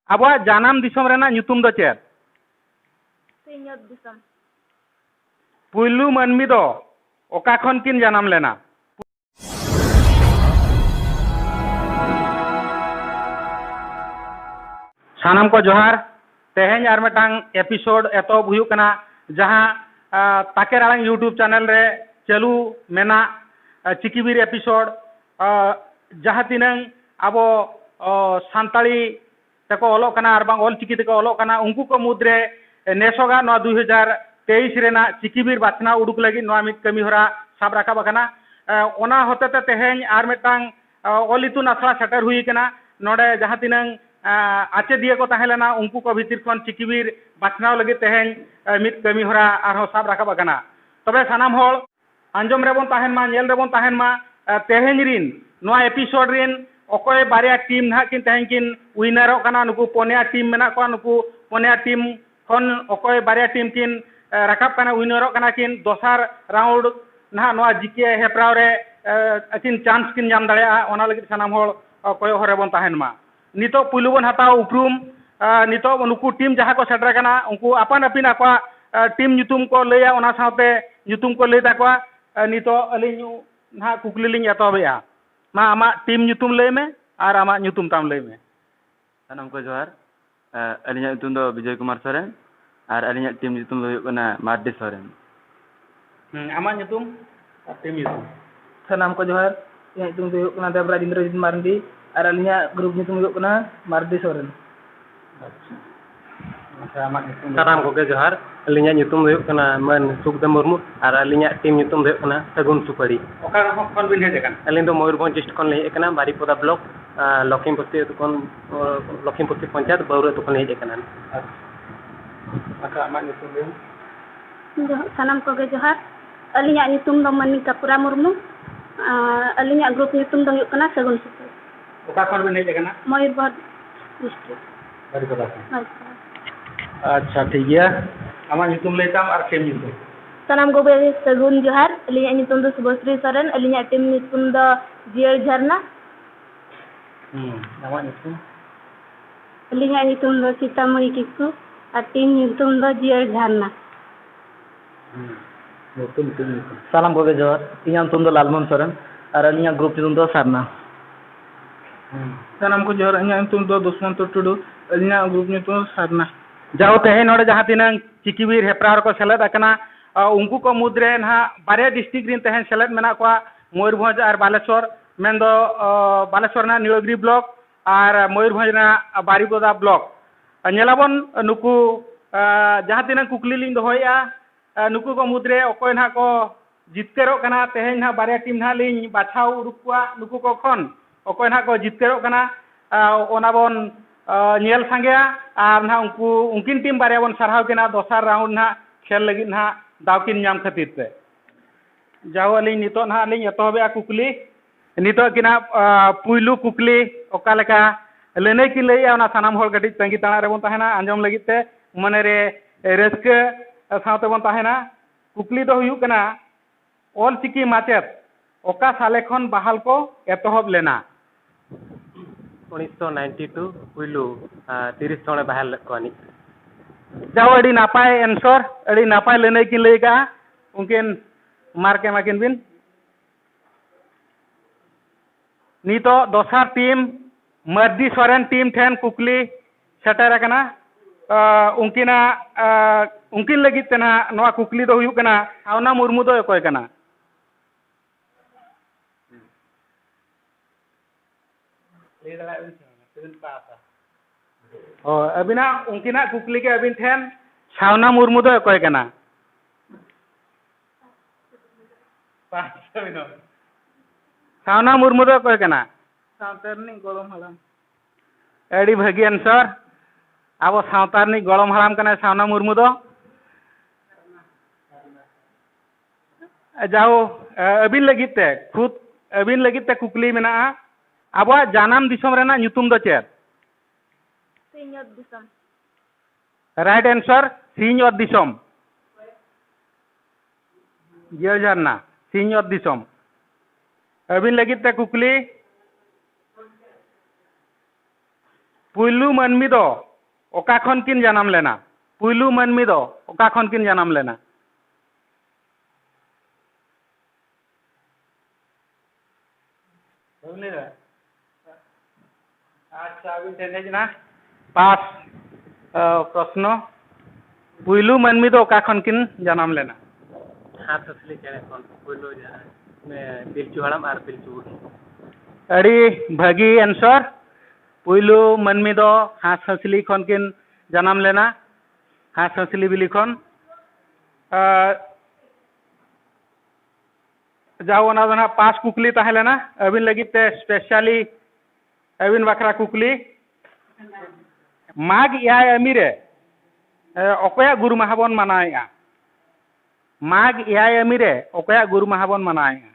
Abuat janam disom rena nyutum do chet? Sinyot disam. Puylu manmi do oka khon kin janam lena? Sanam ko johar, teheny ar metang episode eto huyuk kana jaha taker alang YouTube channel re chalu mena chikibir episode jaha tinang abo santali teko olok kana ar bang ol chiki teko olok kana unku ko mudre nesoga no 2023 rena chikibir batna uduk lagi no amit kami hora sab rakab kana ona hotete teheny ar metang olitu nasla setter hui kana node jaha tinang आचे दिए को तहेलेना उनको को भीतर खन चिकिबिर बाछनाव लगे तेहेन मित कमी हरा आरो साब राखा बकना तबे सानाम होल अंजम रेबन तहेन मा नेल रेबन तहेन मा तेहेन रिन नोआ एपिसोड रिन ओकोय बारिया टीम ना किन तेहेन किन विनर कना नुकु पोनिया टीम मेना को नुकु पोनिया टीम खन ओकोय बारिया टीम किन राखाब कना विनर कना किन दोसार राउंड ना नोआ जिके हेप्राव रे किन चांस किन जाम दाड़िया ओना लगे सानाम होल ओकोय हरेबन तहेन मा नितो पुलु बन हताव उपरूम नितो नुकु टीम जहाँ को सेटर कना उनको अपन अपिन आपा टीम ᱧᱩᱛᱩᱢ को लैया ओना साथे ᱧᱩᱛᱩᱢ को लैता को नितो अलिनु ना कुकली लिंग एतोबेया मा आमा टीम ᱧᱩᱛᱩᱢ लै में और आमा ᱧᱩᱛᱩᱢ ताम लै में सानाम को जोहार अलिया ᱧᱩᱛᱩᱢ दो विजय कुमार सोरेन और अलिया टीम ᱧᱩᱛᱩᱢ दो हुयुगना मार्डी सोरेन आमा ᱧᱩᱛᱩᱢ टीम ᱧᱩᱛᱩᱢ सानाम को जोहार इया ᱧᱩᱛᱩᱢ दो हुयुगना देवराज इंद्रजीत मार्डी और अलिया ग्रुप ᱧᱩᱛᱩᱢ हुयुगना मार्डी सोरेन सानाम को जोहार अलिया ᱧᱩᱛᱩᱢ दो हुयुगना मन सुखदेव मुर्मू और अलिया टीम ᱧᱩᱛᱩᱢ दो हुयुगना सगुन सुपारी ओका खन बिन हेज कन अलिन दो मयूरभंज डिस्ट्रिक्ट खन हेज कना बारीपदा ब्लॉक लखीमपुर पंचायत बौर तो खन हेज कना अच्छा आमा ᱧᱩᱛᱩᱢ दो सानाम को जोहार अलिया ᱧᱩᱛᱩᱢ दो मनिका पुरा मुर्मू अलिया ग्रुप ᱧᱩᱛᱩᱢ दो हुयुग कना सगुन सुपारी ओका खन बिन हेज कना मयूरभंज डिस्ट्रिक्ट बारीपदा अच्छा ठीक है आमा ᱧᱩᱛᱩᱢ लैताम और टीम ᱧᱩᱛᱩᱢ सानाम को सगुन जोहार अलिया ᱧᱩᱛᱩᱢ दो शुभश्री सोरेन अलिया टीम ᱧᱩᱛᱩᱢ दो जियर झरना आमा ᱧᱩᱛᱩᱢ अलिया ᱧᱩᱛᱩᱢ दो सीतामढ़ी किस्कू और टीम ᱧᱩᱛᱩᱢ दो जियर झरना सानाम को जोहार इया ᱧᱩᱛᱩᱢ दो लालमोहन सोरेन और अलिया ग्रुप ᱧᱩᱛᱩᱢ दो सारना सानाम को जोहार इया ᱧᱩᱛᱩᱢ दो दुष्मंत टुडू अलिया ग्रुप ᱧᱩᱛᱩᱢ सारना जाओ तेहेन नोडे जहाँ तिनांग चिकिबिर हेप्रार को सेलेद अकना उनको को मुद्रे ना बारे डिस्ट्रिक्ट रिन तेहेन सेलेद मेना को मयूरभंज और बालेश्वर मेन दो बालेश्वर ना नीलगिरी ब्लॉक और मयूरभंज ना बारीपदा ब्लॉक नेलाबन नुकु जहाँ तिनांग कुकली लिंग दोहोया नुकु को मुद्रे ओकोय ना को जितकेरो कना तेहेन ना बारे टीम ना लिंग बाछाव उरुकुआ नुकु को खन ओकोय ना को जितकेरो कना ओनाबन नेल सांगेया और ना उनको उनकिन टीम बारे बन सरहाव केना दोसार राउंड ना खेल लगी ना दावकिन नाम खातिर ते जाओ अली नितो ना अली एतोबे कुकली नितो किना पुइलू कुकली ओका लेका लेने की लैया ओना सानाम होल गडी तंगी ताना रे बन ताहेना अंजम लगी ते मने रे रस्के साथे बन ताहेना कुकली दो हुयु कना ऑल चिकी माचेत ओका साले खन बहाल को एतोहब लेना 1992 पुलू 30 जने बहाल कोनी जाओ अड़ी नापाय आंसर अड़ी नापाय लेने की लेगा उनकिन मार के माकिन बिन नितो दोसार टीम मर्दी सोरेन टीम ठेन कुकली सेटर कना उनकिना उनकिन लगी तेना नोआ कुकली दो हुयु कना आवना मुर्मू दो कोय कना अबिना उनकिना कुकली के अबिन ठेन छावना मुर्मू दो कोय कना छावना मुर्मू दो कोय कना सावतारनी गोलम हलाम एडी भागी आंसर आबो सावतारनी गोलम हलाम कना छावना मुर्मू दो जाओ अबिन लगिते खुद अबिन लगिते कुकली मेना आबो जानम दिसम रेना ᱧᱩᱛᱩᱢ दो चेत सिnyot disam राइट आंसर सिंह दिसम जियर झरना सिंह दिसम अबिन लगिते कुकली पुयलू मानमी दो ओका खन किन जन्म लेना पुयलू मानमी दो ओका खन किन जन्म लेना अच्छा अभी टेनेज ना पास प्रश्न पुयलू मानमी दो ओका खन किन जन्म लेना हाथ असली चेहरे कौन पुयलू जहाँ मैं पिलचू हड़म और पिलचू बुढ़ी अड़ी भागी आंसर पुयलू मानमी दो हाथ हंसली खन किन जन्म लेना हाथ हंसली बिली खन जाओ ना दोना पास कुकली ताहे लेना अबिन लगित ते स्पेशली अबिन बखरा कुकली माग याय अमीरे ओकया गुरु महाबन मनाएगा माग याय अमीरे ओकया गुरु महाबन मनाएगा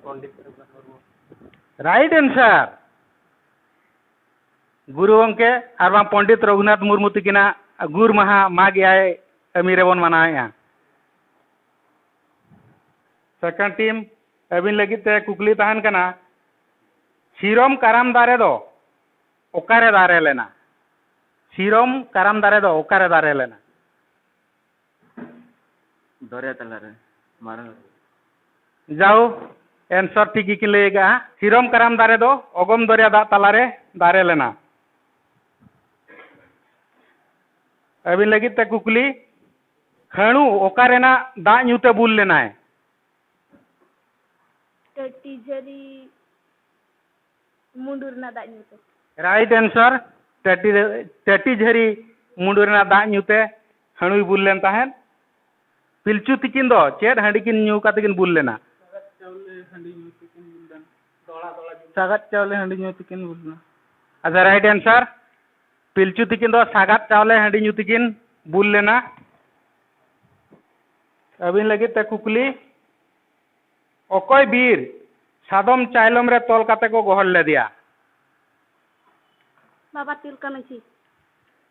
पंडित रघुनाथ मुर्मू राइट आंसर गुरु अंके और पंडित रघुनाथ मुर्मू तकिना गुर महा माग याय अमीरे बन मनाएगा सेकंड टीम अबिन लगित ते कुकली तहन कना सीरम कराम दारे दो ओकारे दारे लेना सीरम कराम दारे दो ओकारे दारे लेना दरिया तलारे मारा जाओ आंसर ठीक ही लेगा सीरम कराम दारे दो अगम दरिया दा तलारे दारे लेना अबिन लगित ते कुकली खणु ओकारे ना दा न्यूते बुल लेना है टीचरी मुंडूर ना दाग ᱧᱩᱛᱮ राइट आंसर टटी झरी मुंडूर ना दा ᱧᱩते खणुई बुल लेन ताहेन पिलचू तिकिन दो चेड हांडी किन ᱧᱩ काते किन बुल लेना सागत चावले हंडी ᱧᱩ तकिन बुलना अच्छा राइट आंसर पिलचू तिकिन दो सागत चावले हांडी ᱧᱩ तिकिन बुल लेना अबिन लगित ते कुकली ओकोय बीर सादम चाइलम रे तोल काते को गोहल ले दिया बाबा तिलका मांझी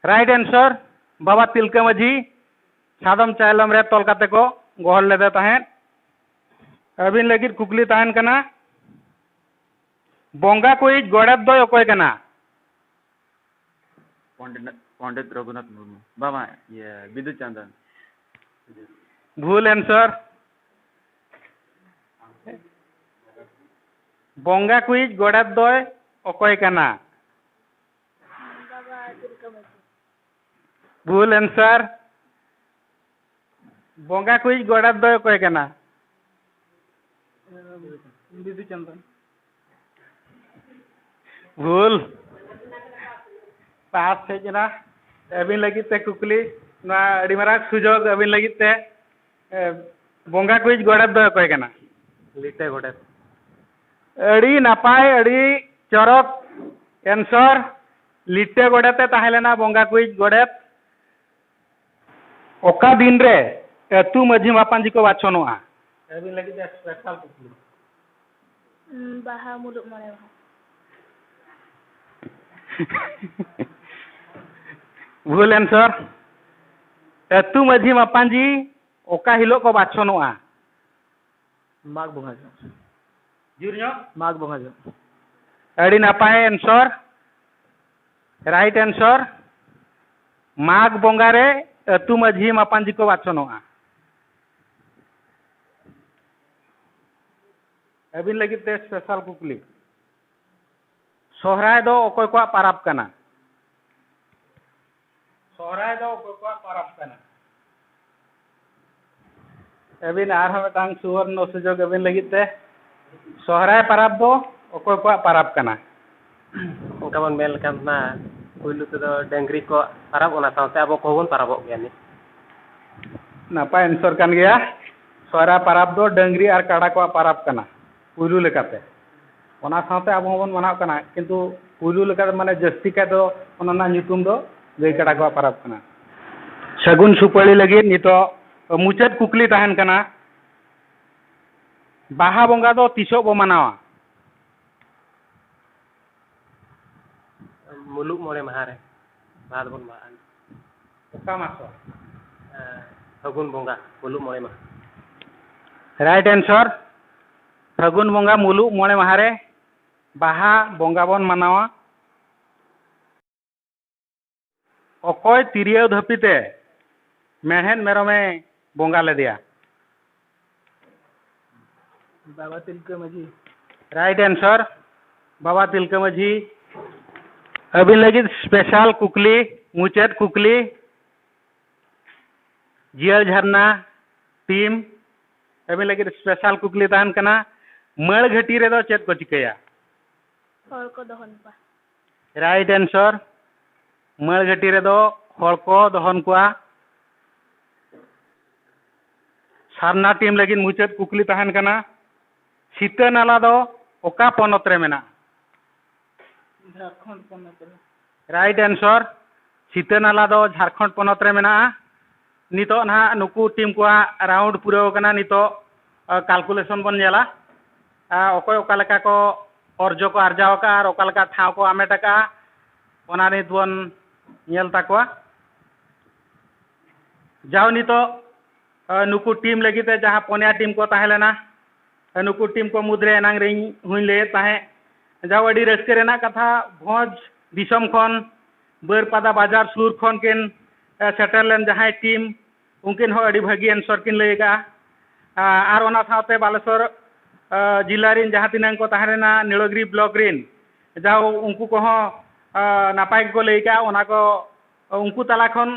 राइट आंसर बाबा तिलका माझी सादम चाइलम रे तोल काते को गोहल ले दे ताहेन अबिन लगित कुकली ताहेन कना बोंगा कोई गोड़त दो ओकोय कना पंडित रघुनाथ मुर्मू बाबा ये बिदु चंदन भूल आंसर बोंगा कुछ गोड़त दो ओकोय कना बाबा तिलका मांझी भूल आंसर बोंगा कुछ गोड़त दो ओकोय कना बिदु चंदन भूल पास से जना अबिन लगित ते कुकली ना अड़ी मारा सुजोग अबिन लगित ते बोंगा कुछ गोड़त दो ओकोय कना लिटे गोटे अड़ी नापाय अड़ी चरक आंसर लिटे गोड़ेते ताहेलेना बोंगा कुछ गोड़ेत ओका दिन रे अतु माझी मापांजी को बाछनोआ अबिन लगित ते स्पेशल कुकली बाहा मुलुक मणे बाहा भूल आंसर अतु माझी मापांजी ओका हिलो को बाछनोआ माग बंगा जो जुरño माग बंगा जो अड़ी नापाय आंसर राइट आंसर माग बोंगा रे अतु माझी मापांजी को बाछनोआ अबिन लगित ते स्पेशल कुकली सोहराय दो ओकोय को पाराब कना सोहराय दो ओकोय को पाराब कना अबिन आरह मिटांग सुवर्ण सुजोग अबिन लगित ते सोहराय पाराब दो ओकोय को पाराब कना उनका बन मेल करना पुयलू तो डंगरी को पाराब ओना साथे अब को बन पाराबो गया नि नापाय आंसर कान गया सोहराय पाराब दो डंगरी और काड़ा को पाराब कना पुयलू लेकाते ओना साथे अब बन मनाव कना किंतु पुयलू लेकाते माने जस्ती का दो ओना ना ᱧᱩᱛᱩᱢ दो गई काड़ा को पाराब कना सगुन सुपाड़ी लगी नितो मुचाद कुकली तहन कना बाहा बोंगा दो तीसों बो मनावा मुलुग मोड़े महारे बाहर बन बा ओका मासो फगुन बोंगा मुलुग मोड़े महा राइट आंसर फागुन बोंगा मुलुग मोड़े माहारे बाहा बोंगा बन मनावा अकय तिरियो धापिते मेहन मेरमे बोंगा लेदिया बाबा तिलका माझी राइट आंसर बाबा तिलका माझी अभी लगी स्पेशल कुकली मुचाद कुकली जियल झरना टीम अभी लगी स्पेशल कुकली तहन कना मड़ घटी रे दो चेत को चिकया हर को दहन पा राइट आंसर मड़ घटी रे दो हर को दहन कुआ सारना टीम लगी मुचाद कुकली तहन कना सीता नाला दो ओका पनत रे मेना झारखंड पोनत रे राइट आंसर सीता नाला दो झारखंड पनत रे मेना नितो ना नुकु टीम को राउंड पूरा कना नितो कैलकुलेशन बन जाला ओकोय ओका लेका को अर्जो को आर्जाव का और ओका लेका ठाव को आमेट का ओना नित बन नेल ताकोआ जाओ नितो नुकु टीम लगिते जहां पोनिया टीम को ताहेलेना नुकु टीम को मुद्रे नांग रे हुई ले ताहे जाओ अडी रस्के रेना कथा भोज दिसम खन बरपादा बाजार सुर खन किन सेटल लेन जहां टीम उनकिन हो अडी भागी आंसर किन लेगा आर ओना साथे बालेश्वर जिला रिन जहां तिनांग को ताहेना नीलगिरी ब्लॉक रिन जाओ उनको को हो नापाय को लेगा ओना को उनको तला खन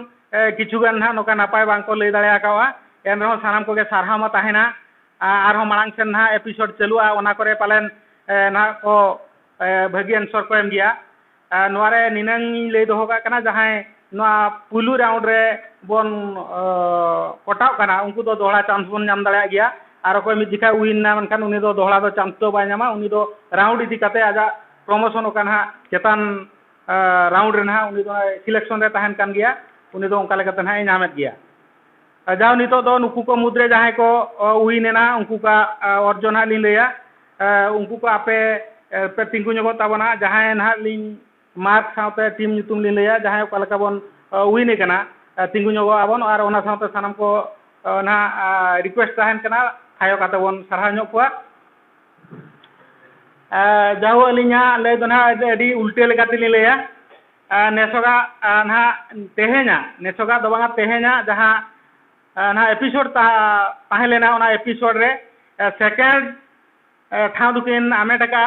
किछुगान ना नोका नापाय बांग को ले दाड़े आकावा एन रहो सानाम को के सारहा मा ताहेना आर हो मांग सेन ना एपिसोड चलुआ ओना करे पालेन ना को भागी आंसर को एम गया नोरे निनंग ले दोहो का कना जहां नोआ पुलु राउंड रे बन कोटाव कना उनको दो दोहरा चांस बन नाम दाड़े गया आर को मिद दिखा विन ना मनखान उनी दो दोहरा दो चांस तो बाय नामा उनी दो राउंड इदी काते आजा प्रमोशन ओकाना चेतान राउंड रे ना उनी दो सिलेक्शन रे तहन कान गया उनी दो उनका लेकाते ना नामेत गया जाओ नितो दो नुकु को मुद्रे जहां को विनेना उनको का अर्जुन हाली लेया उनको को आपे पे तिंगु ñogo ताबना जहां ना लिंग मार्क साथे टीम nyutum li leya जहां ओका लेका बन विने कना तिंगु ñogo आबन और ओना साथे सानाम को ना रिक्वेस्ट तहन कना थायो काते बन सारहा ñok कुआ जाओ अलिया ले दो ना अडी उल्टे लेकाते li leya नेसोगा ना तेहेना नेसोगा दो बांगा तेहेना जहां ना एपिसोड ताहे लेना ओना एपिसोड रे सेकंड ठाव दुकिन आमेटका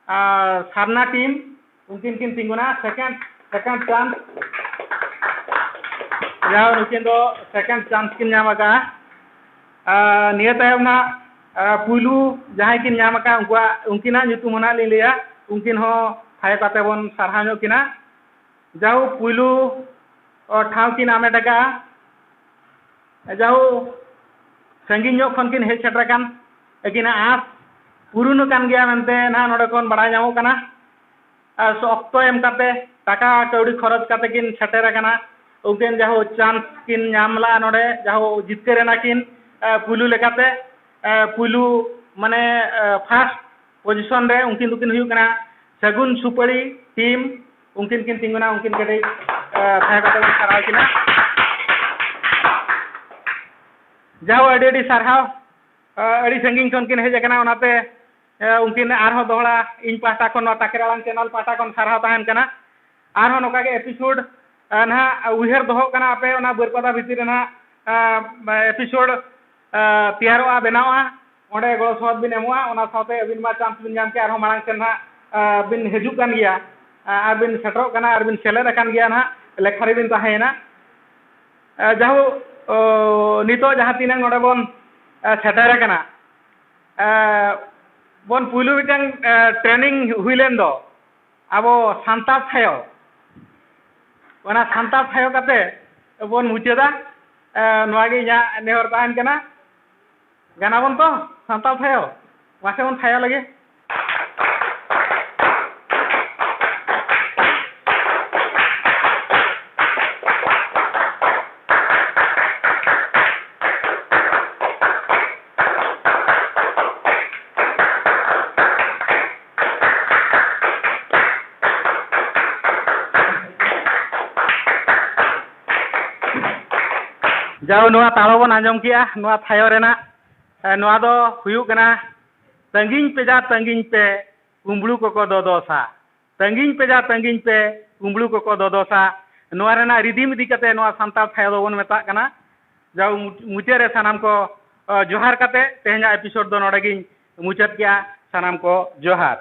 सारना टीम उनकिन किन तिंगुना सेकंड चांस जाओ उनकिन दो सेकंड चांस किन नामका निया तायम ना पुलु जहां किन नामका उनकिना nyutum होना ले लिया उनकिन हो थाय काते बन सारहा ñok किना जाओ पुलु और ठाव किन आमेटका जाओ संगीन ñok खन किन हे सेटराकान एकिना आस पुरुन कान गया मेनते ना नोडे कोन बड़ा जामो कना ऑक्टो एम काते टाका कौड़ी खरच काते किन सेटेर कना उनकिन जाहो चांस किन नामला नोडे जाहो जितकेरेना किन पुलु लेकाते पुलु माने फर्स्ट पोजीशन रे उनकिन दुकिन हुयु कना सगुन सुपड़ी टीम उनकिन किन तिंगुना उनकिन कटे थाय काते साराव किना जाहो अडी सारहाव अड़ी संगीन खन किन हेज कना ओनाते उनकिन आरहो दोहरा इन पाटा खन ताकेरालांग चैनल पाटा खन सारहा तहन कना आरहो नोका के एपिसोड ना उहर दोहो कना आपे ओना बरपदा भितिर ना एपिसोड तैयारोआ बनावा ओंडे गो सहद बिन एमोआ ओना साथे अबिन मा चांस बिन नाम के आरहो मांग सेन ना बिन हेजु कान गया आर बिन सेटरो कना आर बिन सेलेद कान गया ना लेखारी बिन ताहेना जाहो नितो जहां तिनांग नोडे बन सेटर कना बन पुलु मिटांग ट्रेनिंग हुइलेन दो अब सान्ताल थायो ओना सान्ताल थायो काते बन मुचादा नोआगे या नेहर ताहन कना गाना बन तो सान्ताल थायो मासे बन थायो लगे जाओ नोआ ताड़ो बन आंजम किया नोआ थायो रेना नोआ दो हुयुक कना तंगिन पे कुंबलू को दोदोसा तंगिन पे कुंबलू को दोदोसा नोआ रेना रिदीम इदी कते नोआ सांताल थायो दो बन मेता कना जाओ मुचे रे सानाम को जोहार कते तेहना एपिसोड दो नोडे गिन मुचाद किया सानाम को जोहार।